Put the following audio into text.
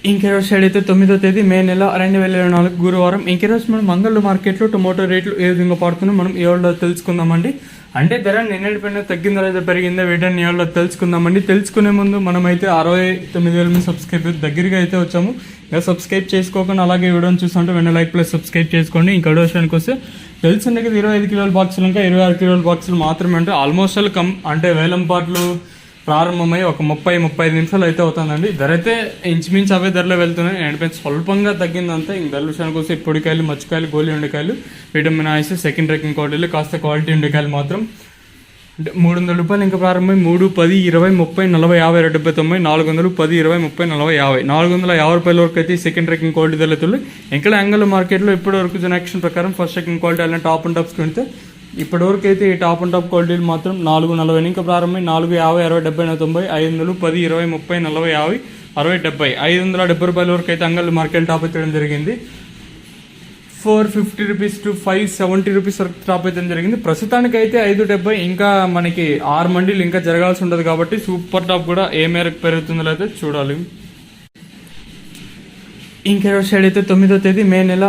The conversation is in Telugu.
ఇంకెరోజు సైడ్ అయితే 9వ తేదీ మే నెల 2024 గురువారం. ఇంకెరోజు మనం మంగళ మార్కెట్లో టొమాటో రేట్లు ఏ విధంగా పడుతుందో మనం ఈ వాళ్ళలో తెలుసుకుందామండి. అంటే ధర నిన్నటి పైన తగ్గిందా లేదా పెరిగిందా వీటిని ఈ వాళ్ళలో తెలుసుకుందామండి. తెలుసుకునే ముందు మనమైతే 69,000 మంది సబ్స్క్రైబర్ దగ్గరగా అయితే వచ్చాము. ఇంకా సబ్స్క్రైబ్ చేసుకోకుండా అలాగే వీడియోని చూస్తుంటే వెంటనే లైక్ ప్లస్ సబ్స్క్రైబ్ చేసుకోండి. ఇంకా విషయానికి వస్తే తెలిసిందే కదా, 25 కిలోల బాక్సులు ఇంకా 26 కిలోల బాక్సులు మాత్రమే. అంటే ఆల్మోస్ట్ అంటే వేలం పాటలు ప్రారంభమై ఒక 30-35 నిమిషాలు అయితే అవుతుందండి. ధర అయితే ఇంచుమించు అవే ధరలో వెళ్తున్నాయి. ఎండిపోయి స్వల్పంగా తగ్గిందంతా. ఇంక ధరల విషయానికి వస్తే పొడికాయలు, మచ్చికాయలు, గోలి ఉండకాయలు వీటి మినహాయిస్తే సెకండ్ రేకింగ్ క్వాలిటీలు కాస్త క్వాలిటీ ఉండకాయలు మాత్రం అంటే 300 రూపాయలు ఇంకా ప్రారంభమై 3, 10, 20, 30, 40, 50, 70, 90, 400, 10, 20, 30, 40, 50, 450 రూపాయల వరకు అయితే సెకండ్ రేకింగ్ క్వాలిటీ ధరలు. ఇంకా యాంగల్ మార్కెట్లో ఇప్పటి వరకు జనరేషన్ ప్రకారం ఫస్ట్ రేకింగ్ క్వాలిటీ అలాంటి టాప్ అండ్ టాప్స్ కొనితే ఇప్పటివరకు అయితే ఈ టాప్ అండ్ టాప్ క్వాలిటీలు మాత్రం 440 ఇంకా ప్రారంభమై 4, 50, 60, 70, 90, 500, 10, 20, 30, 40, 50, 60, 70, 570 రూపాయల వరకు అయితే అంగల్ మార్కెట్ టాప్ అయితే జరిగింది. 450 రూపీస్ టు 570 రూపీస్ వరకు టాప్ అయితే జరిగింది. ప్రస్తుతానికి అయితే 570 ఇంకా మనకి 6 మండీలు ఇంకా జరగాల్సి ఉంటుంది కాబట్టి సూపర్ టాప్ కూడా ఏ మేరకు పెరుగుతుందో అయితే చూడాలి. ఇంకెరోజు సైడ్ అయితే 9వ తేదీ మే నెల